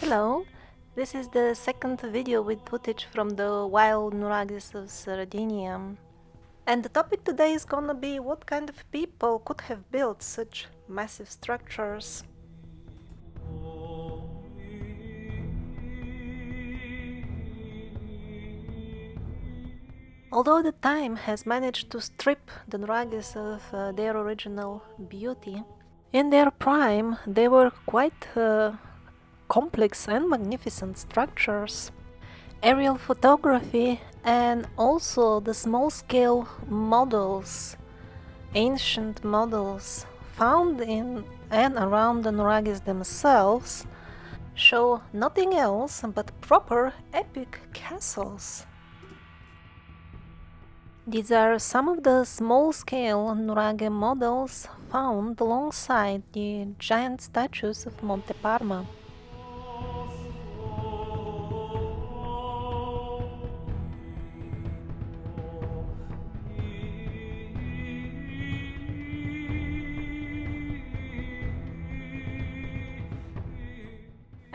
Hello, this is the second video with footage from the wild Nuraghes of Sardinia. And the topic today is gonna be what kind of people could have built such massive structures. Although the time has managed to strip the Nuraghes of their original beauty, in their prime they were quite complex and magnificent structures. Aerial photography and also the small-scale models, ancient models found in and around the Nuraghes themselves show nothing else but proper epic castles. These are some of the small-scale Nuraghe models found alongside the giant statues of Monte Parma.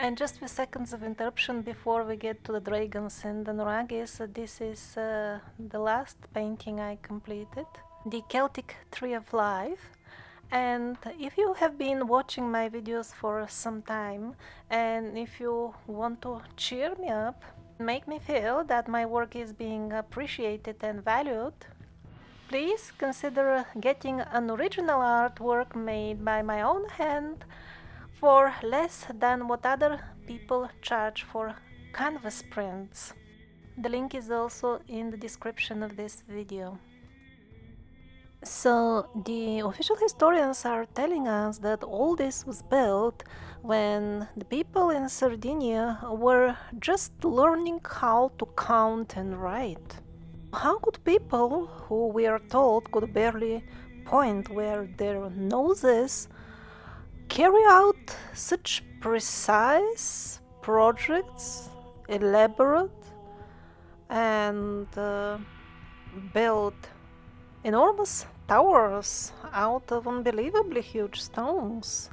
And just a few seconds of interruption before we get to the dragons and the Nuraghes. This is the last painting I completed, the Celtic Tree of Life. And if you have been watching my videos for some time, and if you want to cheer me up, make me feel that my work is being appreciated and valued, please consider getting an original artwork made by my own hand for less than what other people charge for canvas prints. The link is also in the description of this video. So the official historians are telling us that all this was built when the people in Sardinia were just learning how to count and write. How could people who we are told could barely point where their noses carry out such precise projects, elaborate, and build enormous towers out of unbelievably huge stones?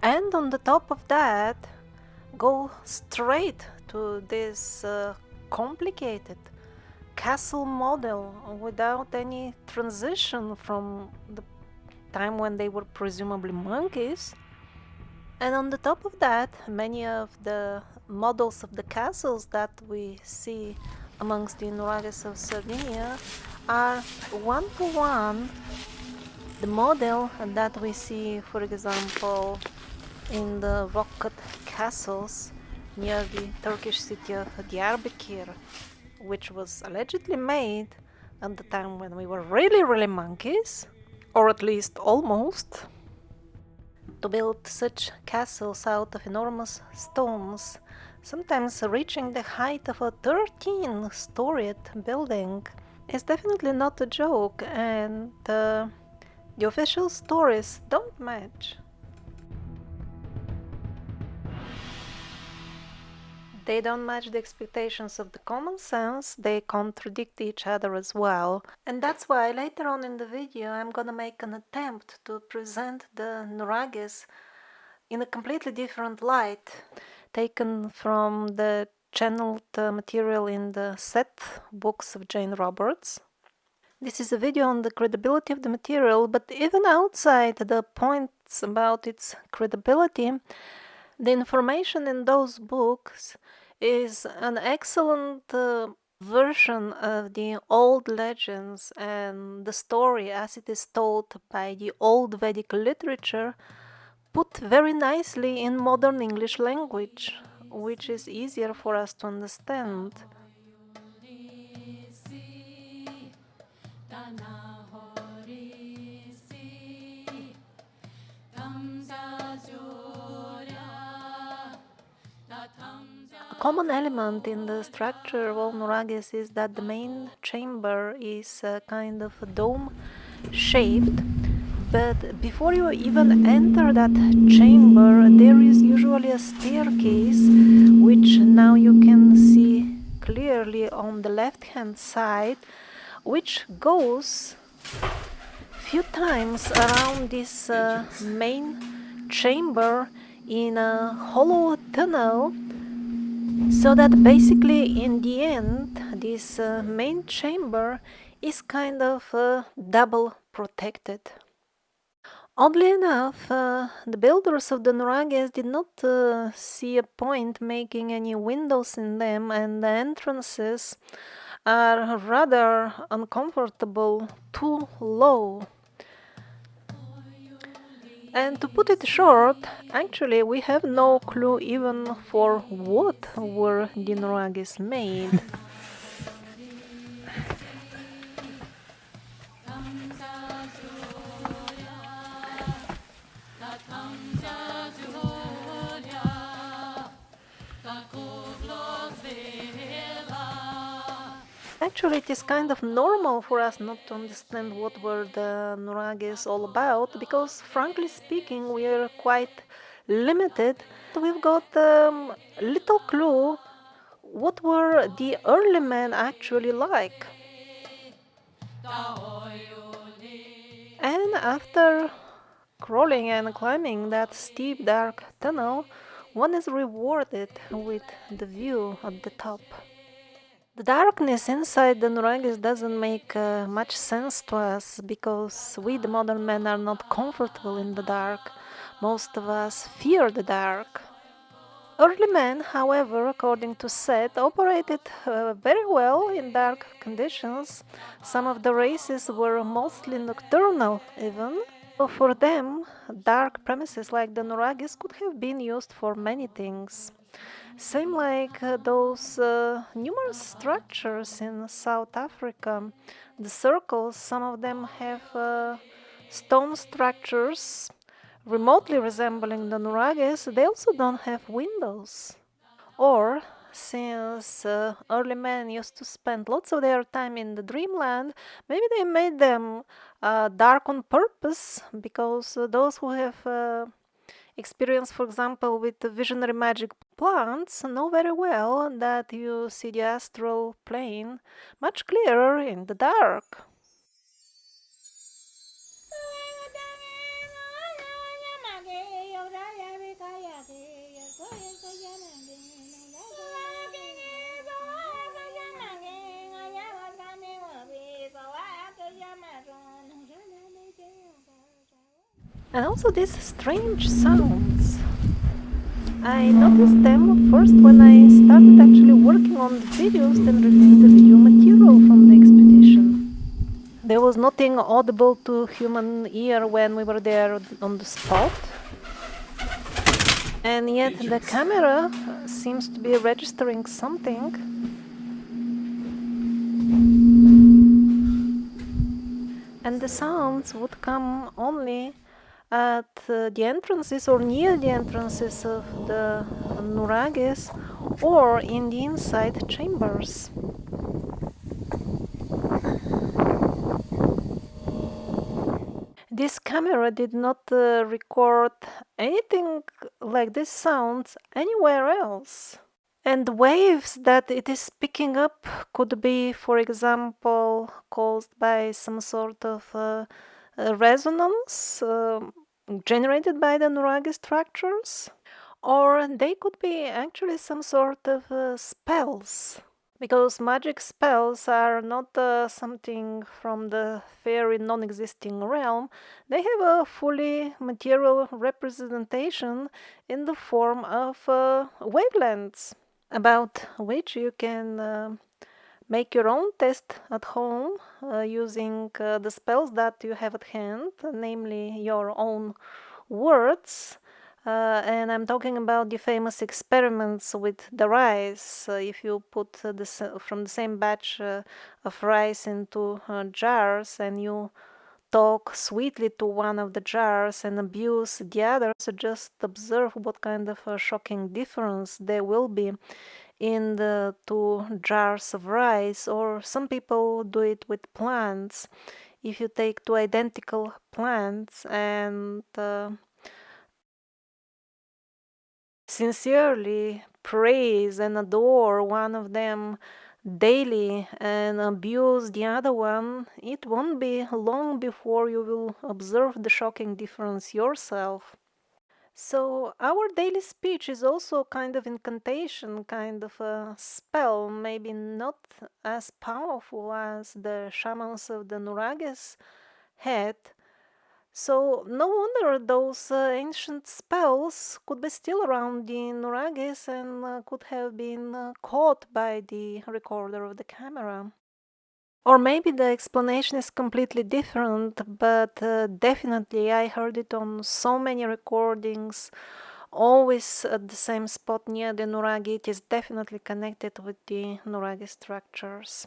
And on the top of that, go straight to this complicated castle model without any transition from the time when they were presumably monkeys. And on the top of that, many of the models of the castles that we see amongst the Nuraghes of Sardinia are one-to-one the model that we see, for example, in the rock-cut castles near the Turkish city of Diyarbakir, which was allegedly made at the time when we were really monkeys, or at least almost. To build such castles out of enormous stones, sometimes reaching the height of a 13-storied building, is definitely not a joke, and the official stories don't match. They don't match the expectations of the common sense, they contradict each other as well. And that's why later on in the video I'm gonna make an attempt to present the Nuraghes in a completely different light, taken from the channeled material in the Seth books of Jane Roberts. This is a video on the credibility of the material, but even outside the points about its credibility, the information in those books is an excellent version of the old legends and the story as it is told by the old Vedic literature, put very nicely in modern English language, which is easier for us to understand. A common element in the structure of all Nuraghes is that the main chamber is kind of dome-shaped, but before you even enter that chamber, there is usually a staircase, which now you can see clearly on the left-hand side, which goes few times around this main chamber in a hollow tunnel, so that basically in the end this main chamber is kind of double protected. Oddly enough, the builders of the Nuraghes did not see a point making any windows in them, and the entrances are rather uncomfortable, too low. And to put it short, actually we have no clue even for what were the Nuraghes made. Actually, it is kind of normal for us not to understand what were the Nuraghes all about, because frankly speaking, we are quite limited. We've got little clue what were the early men actually like. And after crawling and climbing that steep dark tunnel, one is rewarded with the view at the top. The darkness inside the Nuraghes doesn't make much sense to us because we, the modern men, are not comfortable in the dark. Most of us fear the dark. Early men, however, according to Seth, operated very well in dark conditions. Some of the races were mostly nocturnal, even. So for them, dark premises like the Nuraghes could have been used for many things. Same like those numerous structures in South Africa. The circles, some of them have stone structures remotely resembling the Nuraghes. They also don't have windows. Or, since early men used to spend lots of their time in the dreamland, maybe they made them dark on purpose, because those who have experience, for example, with the visionary magic plants know very well that you see the astral plane much clearer in the dark. And also these strange sounds. I noticed them first when I started actually working on the videos and reviewing the video material from the expedition. There was nothing audible to human ear when we were there on the spot. And yet the camera seems to be registering something. And the sounds would come only at the entrances or near the entrances of the Nuraghes or in the inside chambers. This camera did not record anything like this sounds anywhere else. And the waves that it is picking up could be, for example, caused by some sort of resonance generated by the Nuraghe structures, or they could be actually some sort of spells, because magic spells are not something from the fairy non-existing realm. They have a fully material representation in the form of wavelengths, about which you can make your own test at home using the spells that you have at hand, namely your own words. And I'm talking about the famous experiments with the rice. If you put from the same batch of rice into jars, and you talk sweetly to one of the jars and abuse the other, so just observe what kind of a shocking difference there will be in the two jars of rice. Or some people do it with plants. If you take two identical plants and sincerely praise and adore one of them daily and abuse the other one, it won't be long before you will observe the shocking difference yourself. So our daily speech is also kind of incantation, kind of a spell, maybe not as powerful as the shamans of the Nuraghes had. So no wonder those ancient spells could be still around the Nuraghes and could have been caught by the recorder of the camera. Or maybe the explanation is completely different, but definitely I heard it on so many recordings, always at the same spot near the Nuraghe. It is definitely connected with the Nuraghe structures.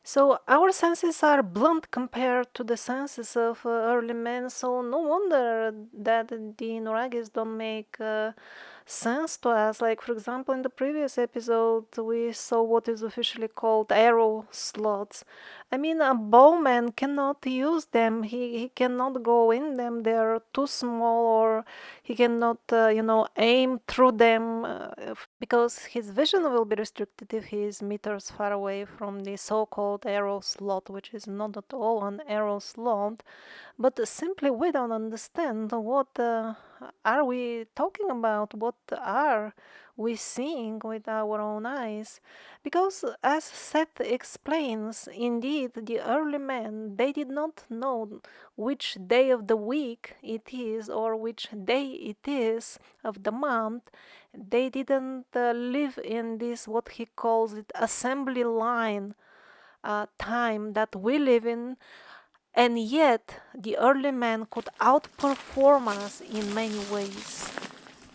So our senses are blunt compared to the senses of early men, so no wonder that the Nuraghes don't make sense to us. Like, for example, in the previous episode, we saw what is officially called arrow slots. I mean, a bowman cannot use them. He cannot go in them. They are too small, or he cannot, aim through them because his vision will be restricted if he is meters far away from the so-called arrow slot, which is not at all an arrow slot. But simply we don't understand what are we talking about, what are we seeing with our own eyes. Because as Seth explains, indeed the early men, they did not know which day of the week it is or which day it is of the month. They didn't live in this, what he calls it, assembly line time that we live in, and yet the early man could outperform us in many ways.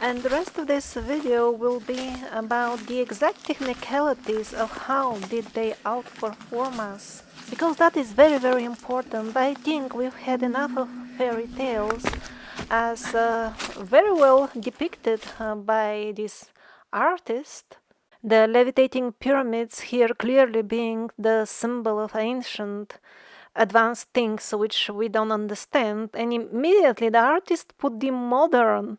And the rest of this video will be about the exact technicalities of how did they outperform us. Because that is very, very important. I think we've had enough of fairy tales as very well depicted by this artist. The levitating pyramids here clearly being the symbol of ancient advanced things which we don't understand, and immediately the artist put the modern,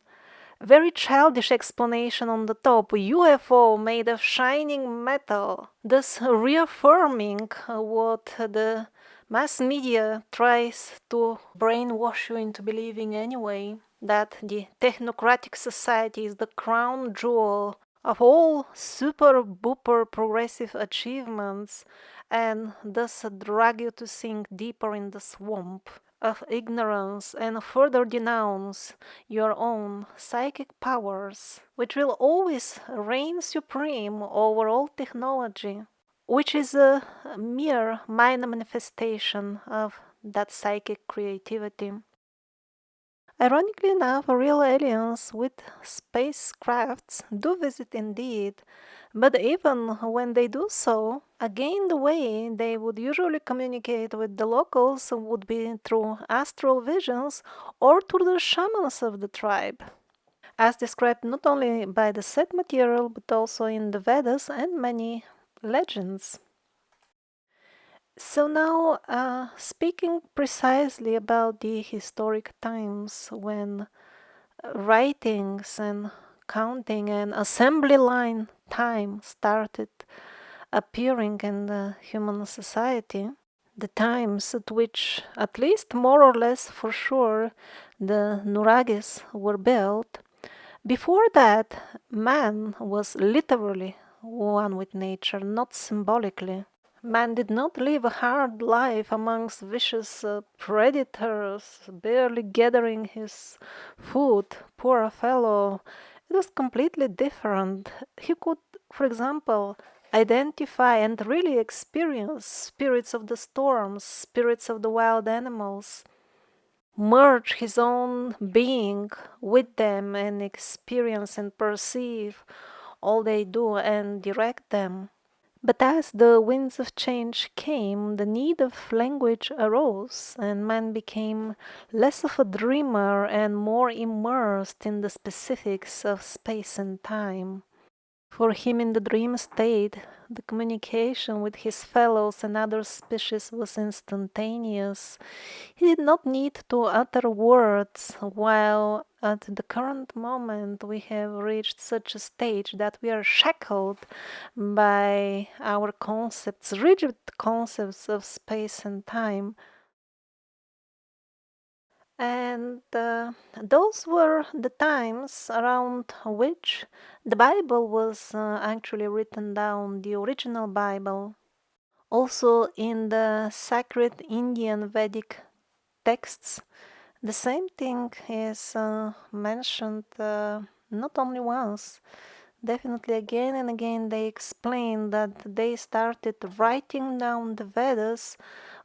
very childish explanation on the top: UFO made of shining metal, thus reaffirming what the mass media tries to brainwash you into believing anyway, that the technocratic society is the crown jewel of all super booper progressive achievements, and thus drag you to sink deeper in the swamp of ignorance and further denounce your own psychic powers, which will always reign supreme over all technology, which is a mere minor manifestation of that psychic creativity. Ironically enough, real aliens with spacecrafts do visit indeed, but even when they do so, again the way they would usually communicate with the locals would be through astral visions or through the shamans of the tribe, as described not only by the set material but also in the Vedas and many legends. So now, speaking precisely about the historic times when writings and counting and assembly line time started appearing in the human society, the times at which, at least more or less for sure, the Nuraghes were built. Before that, man was literally one with nature, not symbolically. Man did not live a hard life amongst vicious predators, barely gathering his food. Poor fellow. It was completely different. He could, for example, identify and really experience spirits of the storms, spirits of the wild animals, merge his own being with them and experience and perceive all they do and direct them. But as the winds of change came, the need of language arose, and man became less of a dreamer and more immersed in the specifics of space and time. For him, in the dream state, the communication with his fellows and other species was instantaneous. He did not need to utter words, while at the current moment we have reached such a stage that we are shackled by our concepts, rigid concepts of space and time. And those were the times around which the Bible was actually written down, the original Bible. Also, in the sacred Indian Vedic texts, the same thing is mentioned not only once, definitely again and again. They explain that they started writing down the Vedas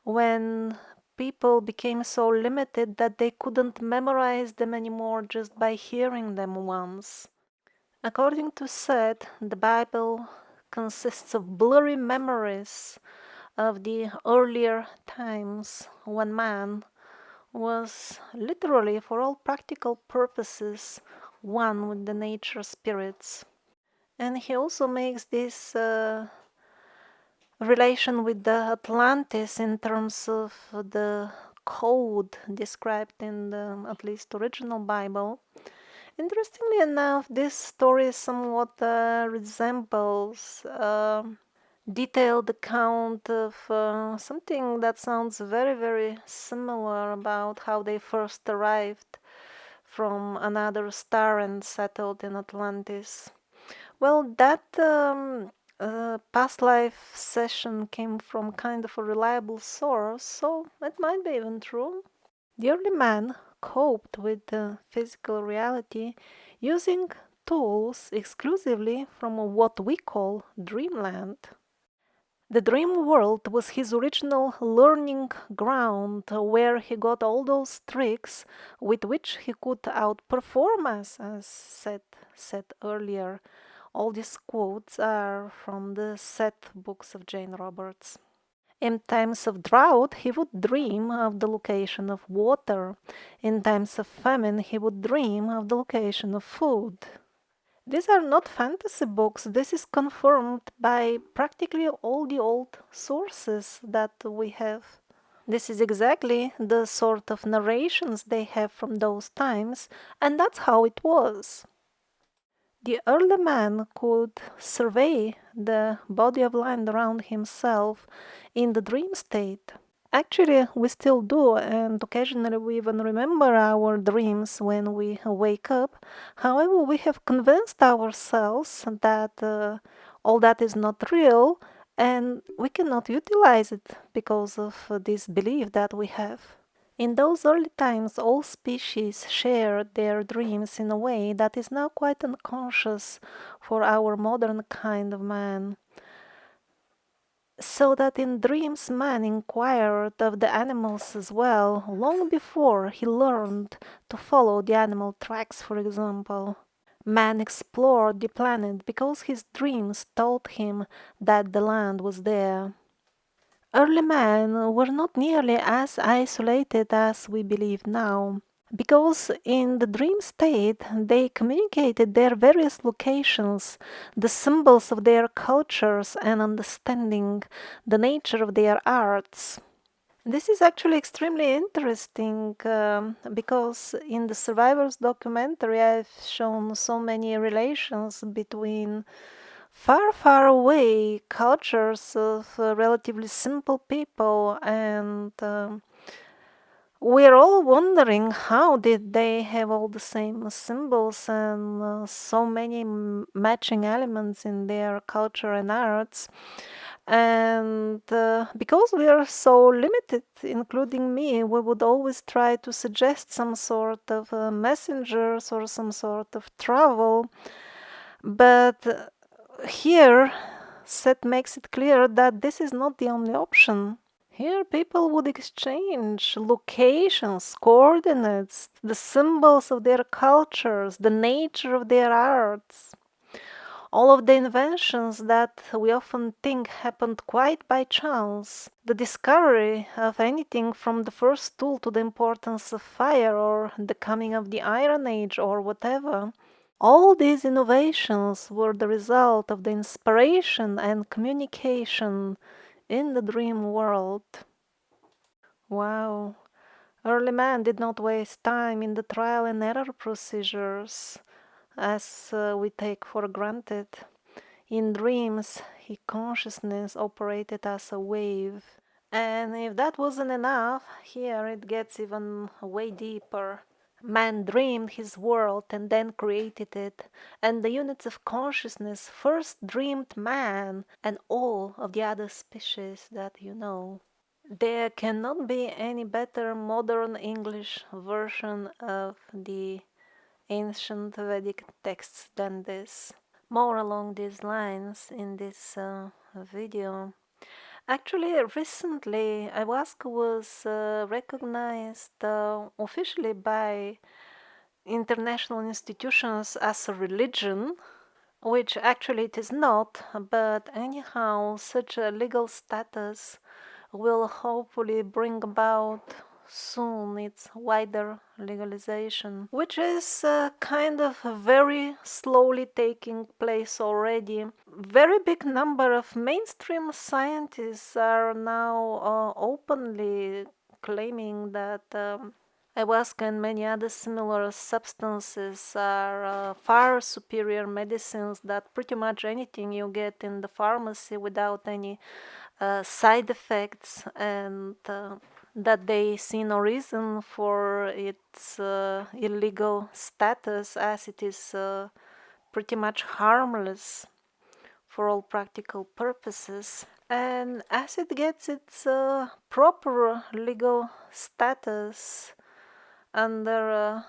when people became so limited that they couldn't memorize them anymore just by hearing them once. According to Seth, the Bible consists of blurry memories of the earlier times when man was literally, for all practical purposes, one with the nature spirits. And he also makes this relation with the Atlantis in terms of the code described in the at least original Bible. Interestingly enough, this story somewhat resembles a detailed account of something that sounds very, very similar about how they first arrived from another star and settled in Atlantis. Well, that past life session came from kind of a reliable source, so it might be even true. The early man coped with the physical reality using tools exclusively from what we call dreamland. The dream world was his original learning ground where he got all those tricks with which he could outperform us, as said earlier. All these quotes are from the Seth books of Jane Roberts. In times of drought, he would dream of the location of water. In times of famine, he would dream of the location of food. These are not fantasy books. This is confirmed by practically all the old sources that we have. This is exactly the sort of narrations they have from those times, and that's how it was. The early man could survey the body of land around himself in the dream state. Actually, we still do, and occasionally we even remember our dreams when we wake up. However, we have convinced ourselves that all that is not real and we cannot utilize it because of this belief that we have. In those early times, all species shared their dreams in a way that is now quite unconscious for our modern kind of man. So that in dreams man inquired of the animals as well, long before he learned to follow the animal tracks, for example. Man explored the planet because his dreams told him that the land was there. Early men were not nearly as isolated as we believe now, because in the dream state they communicated their various locations, the symbols of their cultures, and understanding the nature of their arts. This is actually extremely interesting because in the survivors documentary I've shown so many relations between far, far away cultures of relatively simple people, and we're all wondering how did they have all the same symbols and so many matching elements in their culture and arts. And because we are so limited, including me, we would always try to suggest some sort of messengers or some sort of travel. But here, Seth makes it clear that this is not the only option. Here, people would exchange locations, coordinates, the symbols of their cultures, the nature of their arts. All of the inventions that we often think happened quite by chance. The discovery of anything from the first tool to the importance of fire or the coming of the Iron Age or whatever. All these innovations were the result of the inspiration and communication in the dream world. Wow. Early man did not waste time in the trial and error procedures as we take for granted. In dreams, his consciousness operated as a wave. And if that wasn't enough, here it gets even way deeper. Man dreamed his world and then created it, and the units of consciousness first dreamed man and all of the other species that you know. There cannot be any better modern English version of the ancient Vedic texts than this. More along these lines in this video. Actually, recently, ayahuasca was recognized officially by international institutions as a religion, which actually it is not, but anyhow, such a legal status will hopefully bring about soon its wider legalization, which is kind of very slowly taking place already. Very big number of mainstream scientists are now openly claiming that ayahuasca and many other similar substances are far superior medicines that pretty much anything you get in the pharmacy without any side effects, and that they see no reason for its illegal status, as it is pretty much harmless for all practical purposes. And as it gets its proper legal status under a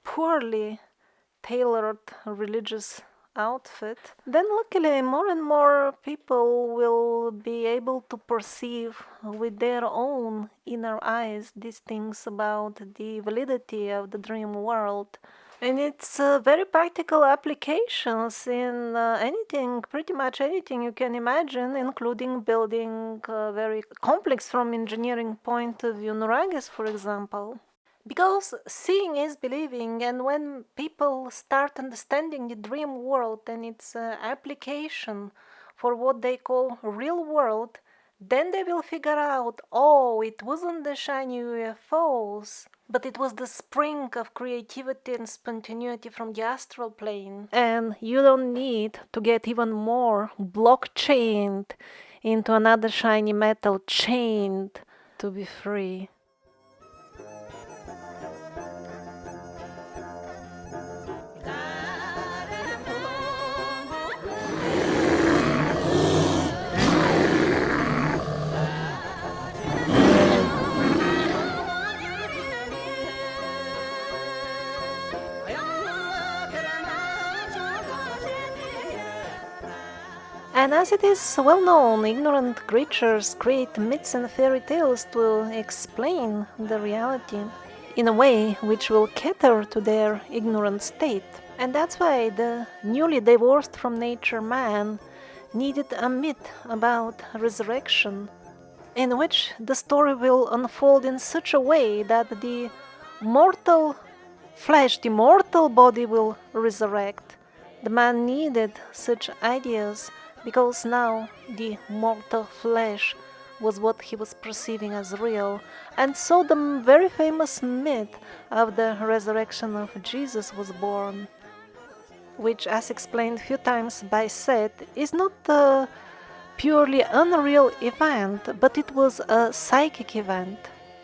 poorly tailored religious outfit, then luckily more and more people will be able to perceive with their own inner eyes these things about the validity of the dream world. And it's very practical applications in anything, pretty much anything you can imagine, including building very complex from engineering point of view Nuraghes, for example. Because seeing is believing, and when people start understanding the dream world and its application for what they call real world, then they will figure out, oh, it wasn't the shiny UFOs, but it was the spring of creativity and spontaneity from the astral plane. And you don't need to get even more blockchained into another shiny metal chained to be free. And as it is well known, ignorant creatures create myths and fairy tales to explain the reality in a way which will cater to their ignorant state. And that's why the newly divorced from nature man needed a myth about resurrection, in which the story will unfold in such a way that the mortal flesh, the mortal body will resurrect. The man needed such ideas because now the mortal flesh was what he was perceiving as real. And so the very famous myth of the resurrection of Jesus was born, which, as explained a few times by Seth, is not a purely unreal event, but it was a psychic event,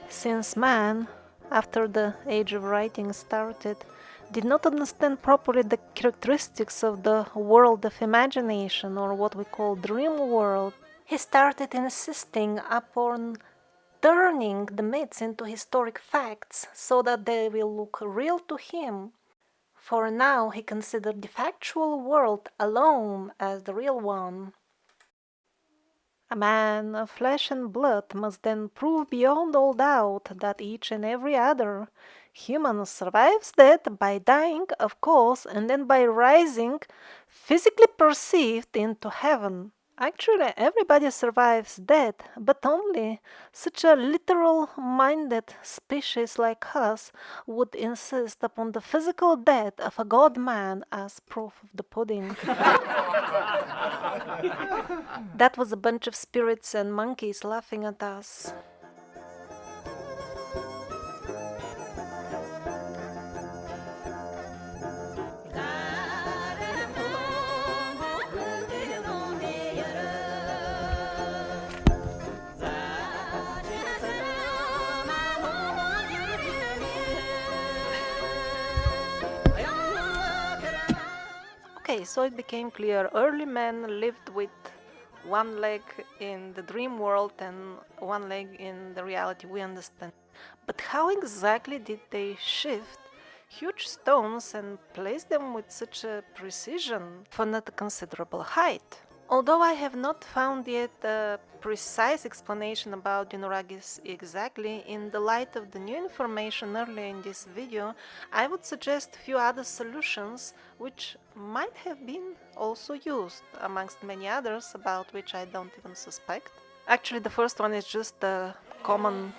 since man, after the age of writing started, did not understand properly the characteristics of the world of imagination, or what we call dream world. He started insisting upon turning the myths into historic facts so that they will look real to him. For now he considered the factual world alone as the real one. A man of flesh and blood must then prove beyond all doubt that each and every other human survives death by dying, of course, and then by rising, physically perceived, into heaven. Actually, everybody survives death, but only such a literal-minded species like us would insist upon the physical death of a god-man as proof of the pudding. That was a bunch of spirits and monkeys laughing at us. Okay, so it became clear early men lived with one leg in the dream world and one leg in the reality we understand. But how exactly did they shift huge stones and place them with such a precision for not a considerable height? Although I have not found yet a precise explanation about the Nuraghes exactly, in the light of the new information earlier in this video, I would suggest a few other solutions which might have been also used, amongst many others about which I don't even suspect. Actually, the first one is just a common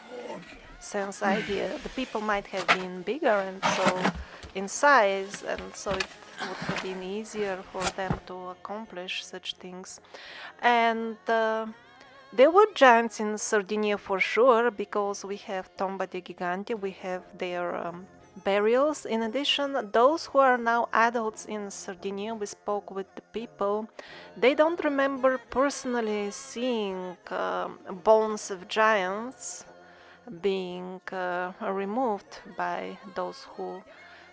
sense idea. The people might have been bigger and so in size, and so it would have been easier for them to accomplish such things. And there were giants in Sardinia for sure, because we have Tomba de Gigante, we have their burials. In addition, those who are now adults in Sardinia, we spoke with the people, they don't remember personally seeing bones of giants being removed by those who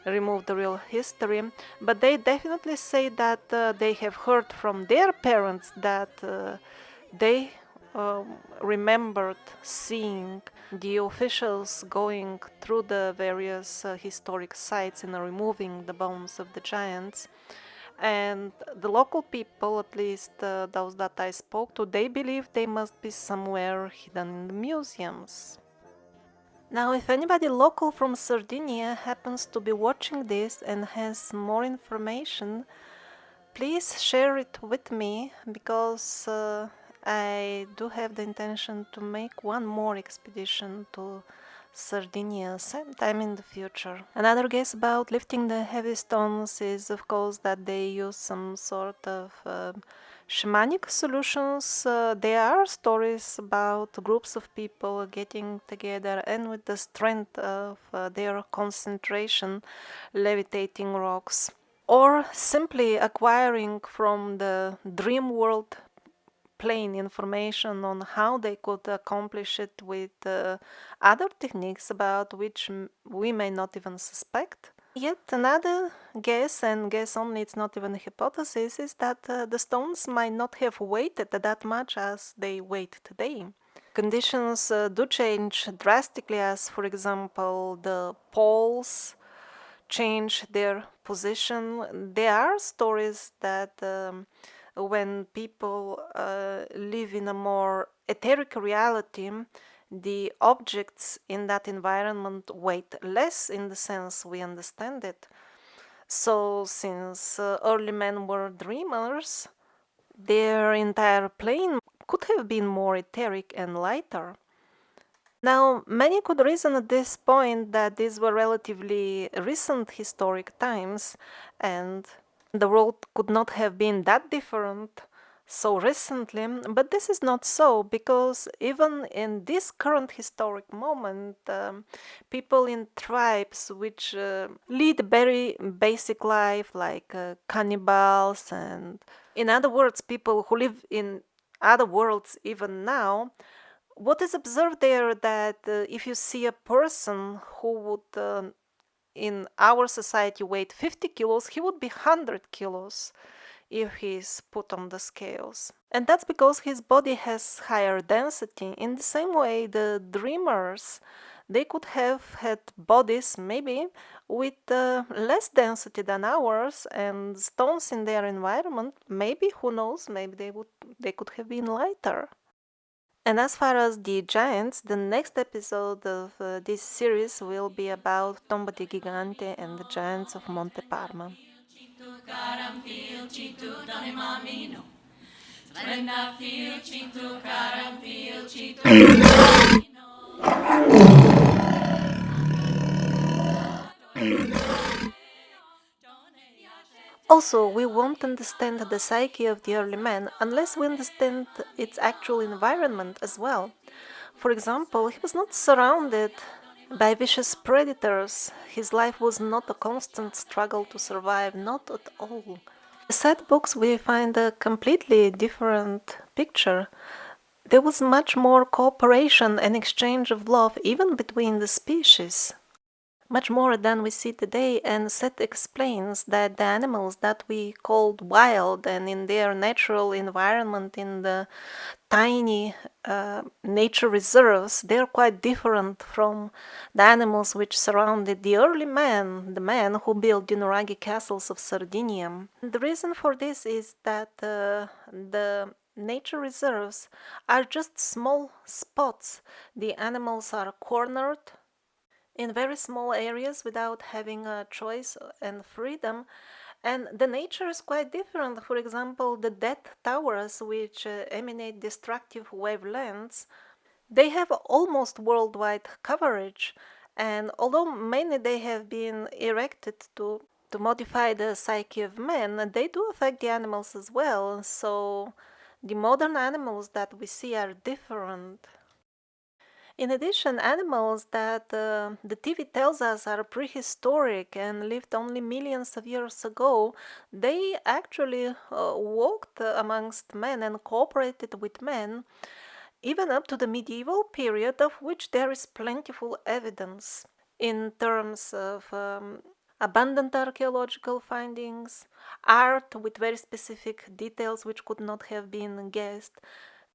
remove the real history, but they definitely say that they have heard from their parents that they remembered seeing the officials going through the various historic sites and removing the bones of the giants. And the local people, at least those that I spoke to, they believe they must be somewhere hidden in the museums. Now, if anybody local from Sardinia happens to be watching this and has more information, please share it with me, because I do have the intention to make one more expedition to Sardinia sometime in the future. Another guess about lifting the heavy stones is, of course, that they use some sort of shamanic solutions. There are stories about groups of people getting together and with the strength of their concentration levitating rocks, or simply acquiring from the dream world plane information on how they could accomplish it with other techniques about which we may not even suspect. Yet another guess, and guess only, it's not even a hypothesis, is that the stones might not have weighted that much as they weight today. Conditions do change drastically, as for example the poles change their position. There are stories that when people live in a more etheric reality, the objects in that environment weight less in the sense we understand it. So, since early men were dreamers, their entire plane could have been more etheric and lighter. Now, many could reason at this point that these were relatively recent historic times, and the world could not have been that different so recently, but this is not so, because even in this current historic moment, people in tribes which lead very basic life, like cannibals, and in other words, people who live in other worlds even now, what is observed there that if you see a person who would in our society weighed 50 kilos, he would be 100 kilos if he's put on the scales. And that's because his body has higher density. In the same way, the dreamers, they could have had bodies maybe with less density than ours, and stones in their environment, maybe, who knows, maybe they could have been lighter. And as far as the giants, the next episode of this series will be about Tomba di Gigante and the giants of Monte Parma. Also, we won't understand the psyche of the early man unless we understand its actual environment as well. For example, he was not surrounded by vicious predators. His life was not a constant struggle to survive, not at all. In the sad books, we find a completely different picture. There was much more cooperation and exchange of love even between the species. much more than we see today, and Seth explains that the animals that we called wild and in their natural environment in the tiny nature reserves, they're quite different from the animals which surrounded the early man, the man who built the Nuraghe castles of Sardinia. The reason for this is that the nature reserves are just small spots. The animals are cornered in very small areas without having a choice and freedom. And the nature is quite different. For example, the death towers, which emanate destructive wavelengths, they have almost worldwide coverage. And although mainly they have been erected to modify the psyche of man, they do affect the animals as well. So the modern animals that we see are different. In addition, animals that the TV tells us are prehistoric and lived only millions of years ago, they actually walked amongst men and cooperated with men, even up to the medieval period, of which there is plentiful evidence in terms of abundant archaeological findings, art with very specific details which could not have been guessed,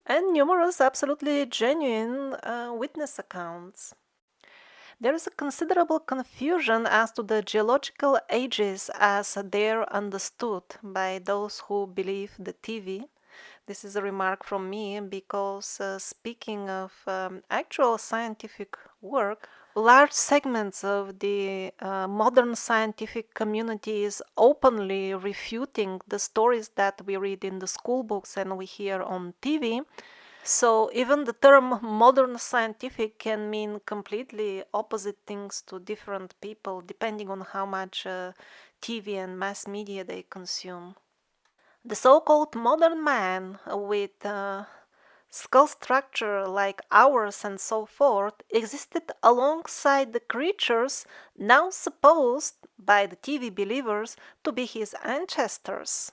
and numerous absolutely genuine witness accounts. There is a considerable confusion as to the geological ages as they're understood by those who believe the TV. This is a remark from me because, speaking of actual scientific work, large segments of the modern scientific community is openly refuting the stories that we read in the school books and we hear on TV. So even the term modern scientific can mean completely opposite things to different people depending on how much TV and mass media they consume. The so-called modern man with skull structure like ours and so forth existed alongside the creatures now supposed by the TV believers to be his ancestors.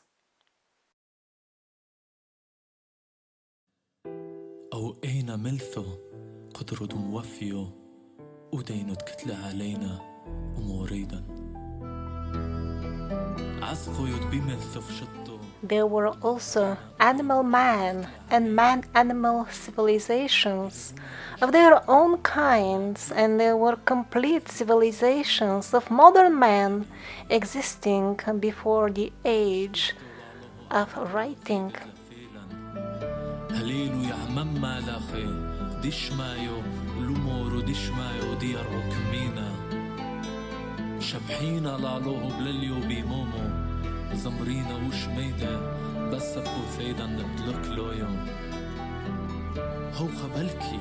أو أين ملثو قدرة موفيو ودينو تكتلة علينا وموريدا عسقو يدبي ملثو فشطو. There were also animal man and man animal civilizations of their own kinds, and there were complete civilizations of modern man existing before the age of writing. هليلو يعمم مالاخي ديش مايو لومورو ديش مايو ديارو كمينا شبحينا لالوه بلليو بيمومو زمرينا وش ميدا بس أبو ثيدا نتلك لويو هو خبلكي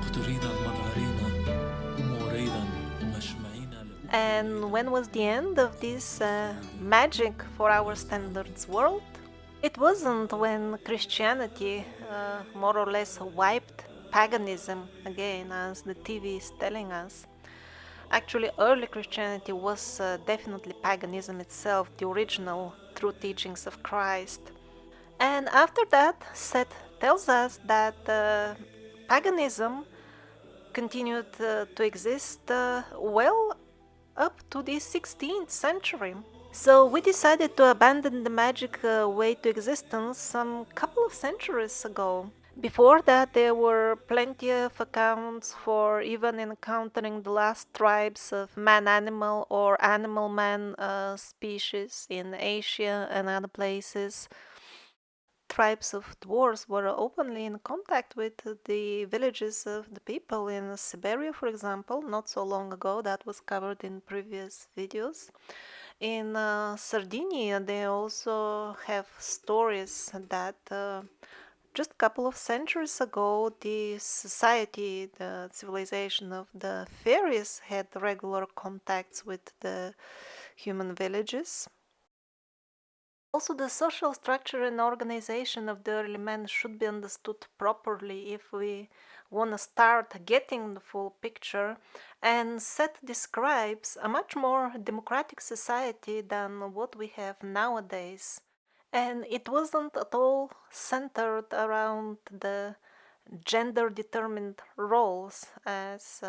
قدرينا المضارينا وموريدا ومشمعينا. And when was the end of this magic for our standards world? It wasn't when Christianity more or less wiped paganism again, as the TV is telling us. Actually, early Christianity was definitely paganism itself, the original true teachings of Christ. And after that, Seth tells us that paganism continued to exist well up to the 16th century. So we decided to abandon the magic way to existence some couple of centuries ago. Before that, there were plenty of accounts for even encountering the last tribes of man-animal or animal-man species in Asia and other places. Tribes of dwarves were openly in contact with the villages of the people in Siberia, for example, not so long ago. That was covered in previous videos. In Sardinia, they also have stories that just a couple of centuries ago, the society, the civilization of the fairies had regular contacts with the human villages. Also, the social structure and organization of the early men should be understood properly if we want to start getting the full picture. And Seth describes a much more democratic society than what we have nowadays. And it wasn't at all centered around the gender determined roles as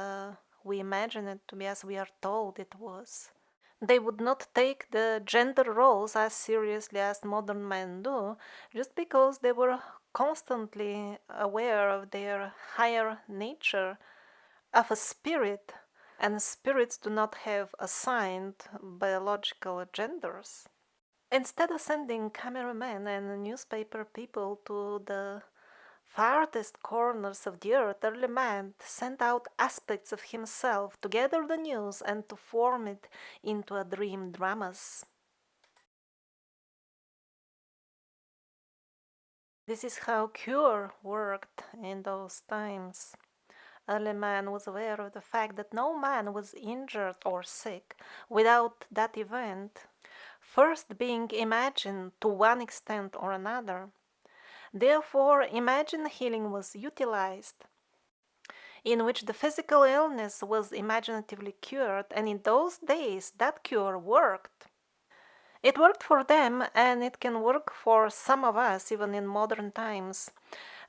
we imagine it to be, as we are told it was. They would not take the gender roles as seriously as modern men do, just because they were constantly aware of their higher nature, of a spirit, and spirits do not have assigned biological genders. Instead of sending cameramen and newspaper people to the farthest corners of the earth, early man sent out aspects of himself to gather the news and to form it into a dream dramas. This is how cure worked in those times. Early man was aware of the fact that no man was injured or sick without that event first being imagined to one extent or another. Therefore, imagined healing was utilized, in which the physical illness was imaginatively cured, and in those days that cure worked. It worked for them, and it can work for some of us even in modern times,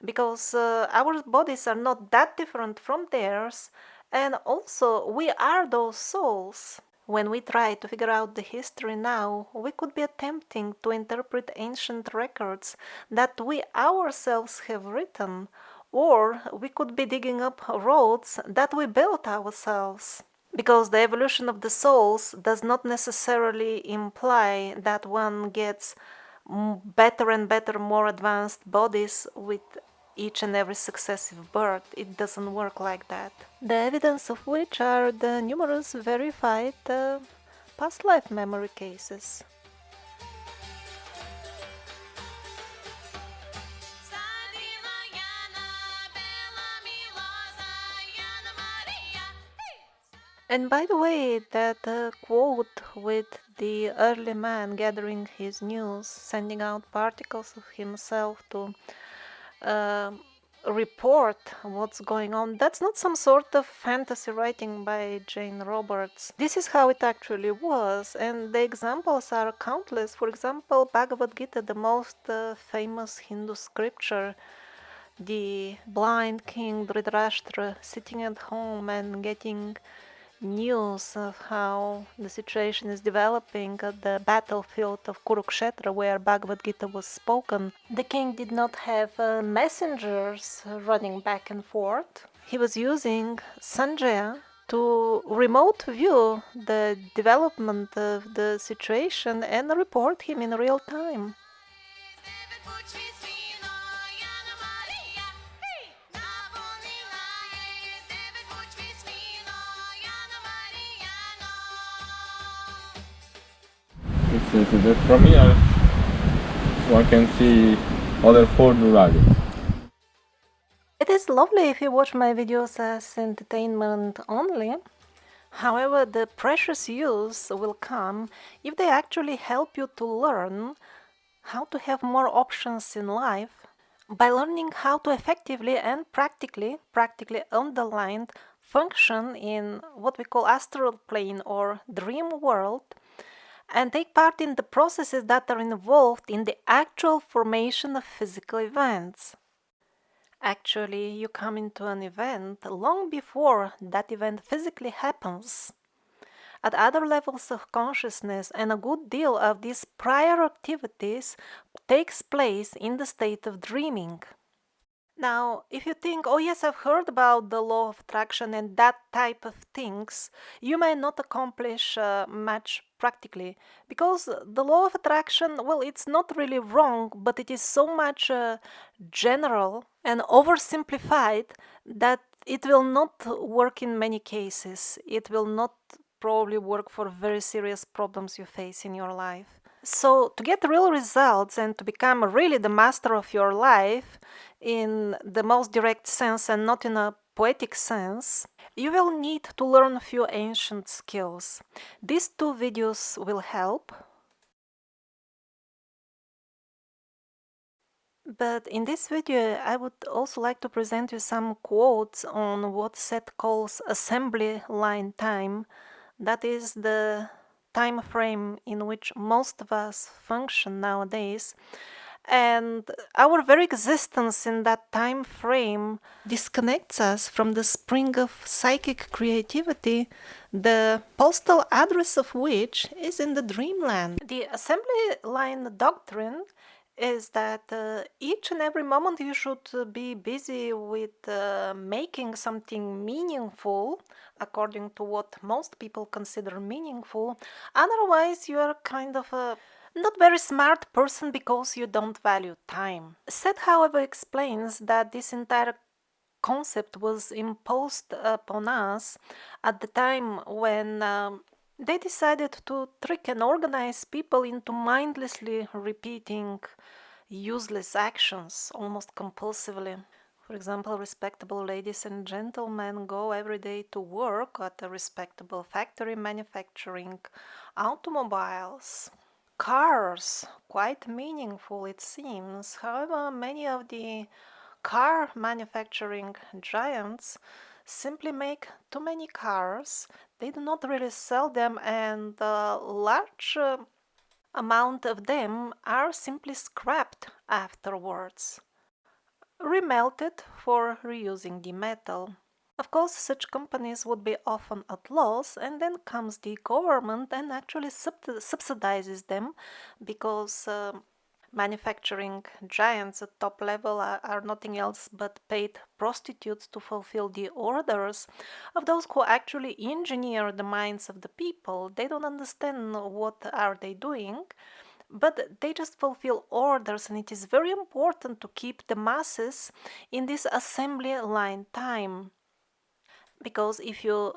because our bodies are not that different from theirs, and also we are those souls. When we try to figure out the history now, we could be attempting to interpret ancient records that we ourselves have written, or we could be digging up roads that we built ourselves. Because the evolution of the souls does not necessarily imply that one gets better and better, more advanced bodies with each and every successive birth. It doesn't work like that. The evidence of which are the numerous verified past life memory cases. And by the way, that quote with the early man gathering his news, sending out particles of himself to uh, report what's going on, that's not some sort of fantasy writing by Jane Roberts. This is how it actually was, and the examples are countless. For example, Bhagavad Gita, the most famous Hindu scripture, the blind king Dhritarashtra sitting at home and getting news of how the situation is developing at the battlefield of Kurukshetra, where Bhagavad Gita was spoken. The king did not have messengers running back and forth. He was using Sanjaya to remote view the development of the situation and report him in real time. It's that from here one can see other four Nuraghe. It is lovely if you watch my videos as entertainment only. However, the precious use will come if they actually help you to learn how to have more options in life by learning how to effectively and practically underlined, function in what we call astral plane or dream world and take part in the processes that are involved in the actual formation of physical events. Actually, you come into an event long before that event physically happens. At other levels of consciousness, and a good deal of these prior activities takes place in the state of dreaming. Now, if you think, oh yes, I've heard about the law of attraction and that type of things, you may not accomplish much practically, because the law of attraction, well, it's not really wrong, but it is so much general and oversimplified that it will not work in many cases. It will not probably work for very serious problems you face in your life. So, to get real results and to become really the master of your life in the most direct sense and not in a poetic sense, you will need to learn a few ancient skills. These two videos will help. But in this video, I would also like to present you some quotes on what Seth calls assembly line time. That is the time frame in which most of us function nowadays. And our very existence in that time frame disconnects us from the spring of psychic creativity, the postal address of which is in the dreamland. The assembly line doctrine is that each and every moment you should be busy with making something meaningful according to what most people consider meaningful. Otherwise, you are kind of a not very smart person because you don't value time. Seth, however, explains that this entire concept was imposed upon us at the time when they decided to trick and organize people into mindlessly repeating useless actions almost compulsively. For example, respectable ladies and gentlemen go every day to work at a respectable factory manufacturing automobiles. Cars, quite meaningful it seems. However, many of the car manufacturing giants simply make too many cars. They do not really sell them, and a large amount of them are simply scrapped afterwards, remelted for reusing the metal. Of course, such companies would be often at loss, and then comes the government and actually subsidizes them because manufacturing giants at top level are nothing else but paid prostitutes to fulfill the orders of those who actually engineer the minds of the people. They don't understand what are they doing, but they just fulfill orders, and it is very important to keep the masses in this assembly line time, because if you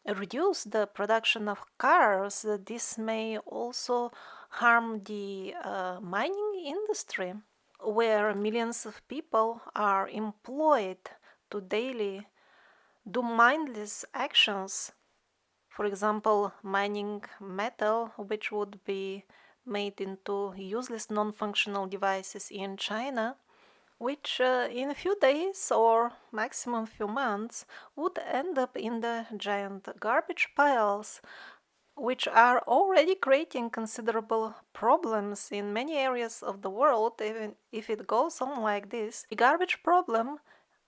reduce the production of cars, this may also harm the mining industry, where millions of people are employed to daily do mindless actions. For example, mining metal, which would be made into useless non-functional devices in China, which in a few days or maximum few months would end up in the giant garbage piles, which are already creating considerable problems in many areas of the world. Even if it goes on like this, the garbage problem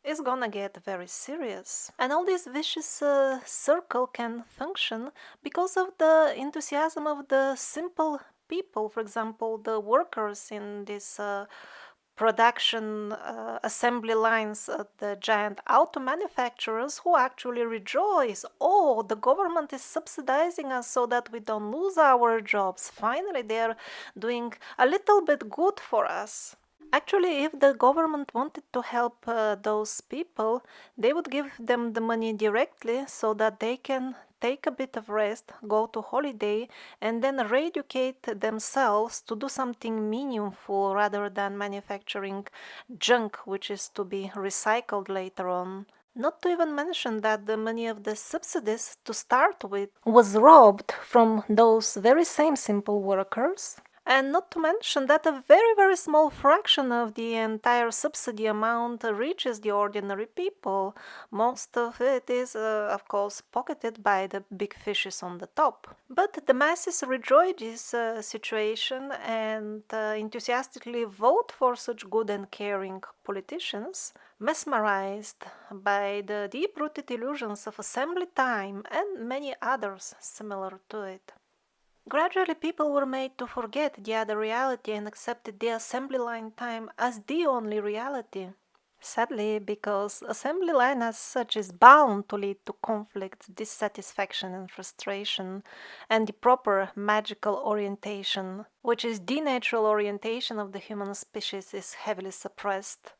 is gonna get very serious. And all this vicious circle can function because of the enthusiasm of the simple people. For example, the workers in this production assembly lines at the giant auto manufacturers, who actually rejoice, oh, the government is subsidizing us so that we don't lose our jobs. Finally, they're doing a little bit good for us. Actually, if the government wanted to help those people, they would give them the money directly so that they can take a bit of rest, go to holiday, and then re-educate themselves to do something meaningful rather than manufacturing junk which is to be recycled later on. Not to even mention that the money of the subsidies to start with was robbed from those very same simple workers. And not to mention that a very, very small fraction of the entire subsidy amount reaches the ordinary people. Most of it is, of course, pocketed by the big fishes on the top. But the masses rejoice this situation and enthusiastically vote for such good and caring politicians, mesmerized by the deep-rooted illusions of assembly time and many others similar to it. Gradually, people were made to forget the other reality and accepted the assembly line time as the only reality. Sadly, because assembly line as such is bound to lead to conflict, dissatisfaction, and frustration, and the proper magical orientation, which is the natural orientation of the human species, is heavily suppressed.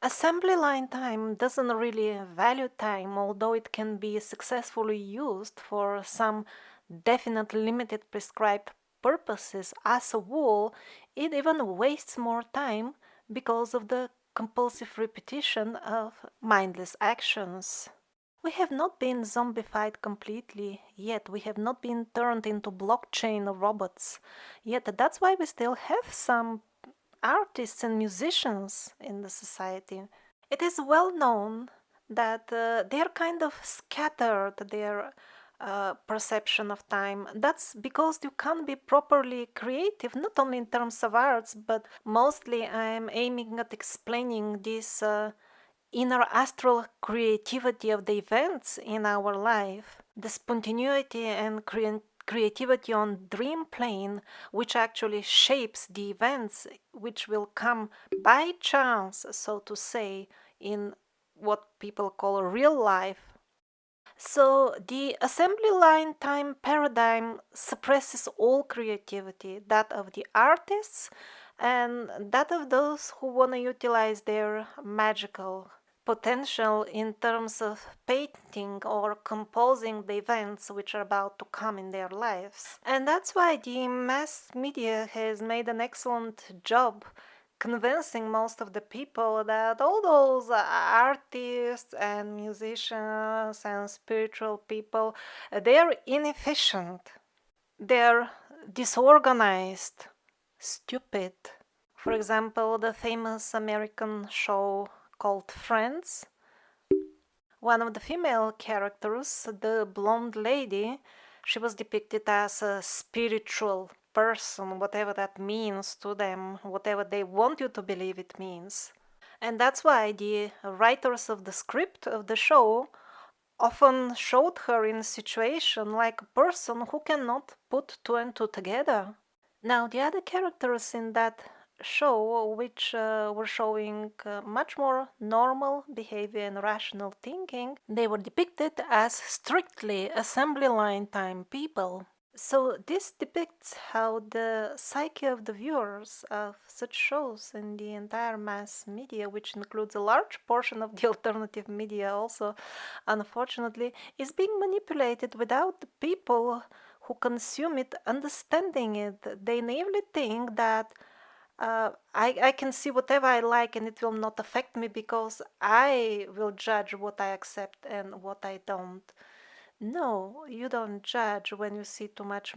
Assembly line time doesn't really value time, although it can be successfully used for some definite limited prescribed purposes. As a whole, it even wastes more time because of the compulsive repetition of mindless actions. We have not been zombified completely yet. We have not been turned into blockchain robots yet. That's why we still have some artists and musicians in the society. It is well known that they are kind of scattered. They are perception of time. That's because you can't be properly creative, not only in terms of arts, but mostly I'm aiming at explaining this inner astral creativity of the events in our life, the spontaneity and creativity on dream plane, which actually shapes the events which will come by chance, so to say, in what people call real life. So the assembly line time paradigm suppresses all creativity, that of the artists and that of those who want to utilize their magical potential in terms of painting or composing the events which are about to come in their lives. And that's why the mass media has made an excellent job convincing most of the people that all those artists and musicians and spiritual people, they're inefficient, they're disorganized, stupid. For example, the famous American show called Friends, one of the female characters, the blonde lady, she was depicted as a spiritual person, whatever that means to them, whatever they want you to believe it means. And that's why the writers of the script of the show often showed her in a situation like a person who cannot put two and two together. Now, the other characters in that show, which were showing much more normal behavior and rational thinking, they were depicted as strictly assembly line time people. So this depicts how the psyche of the viewers of such shows in the entire mass media, which includes a large portion of the alternative media also, unfortunately, is being manipulated without the people who consume it understanding it. They naively think that I can see whatever I like and it will not affect me because I will judge what I accept and what I don't. No, you don't judge when you see too much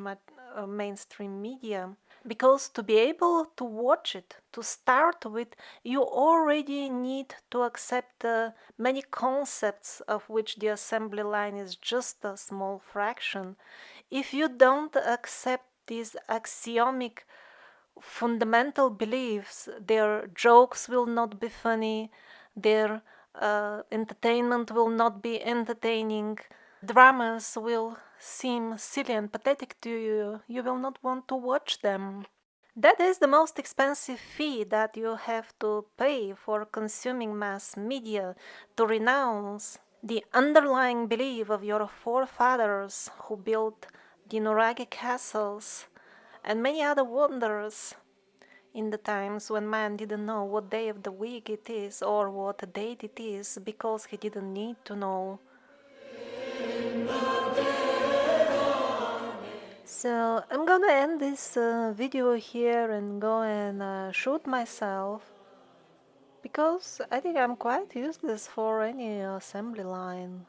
mainstream media. Because to be able to watch it, to start with, you already need to accept many concepts of which the assembly line is just a small fraction. If you don't accept these axiomic fundamental beliefs, their jokes will not be funny, their entertainment will not be entertaining, dramas will seem silly and pathetic to you, you will not want to watch them. That is the most expensive fee that you have to pay for consuming mass media, to renounce the underlying belief of your forefathers who built the Nuraghe castles and many other wonders in the times when man didn't know what day of the week it is or what date it is because he didn't need to know. So I'm gonna end this video here and go and shoot myself because I think I'm quite useless for any assembly line.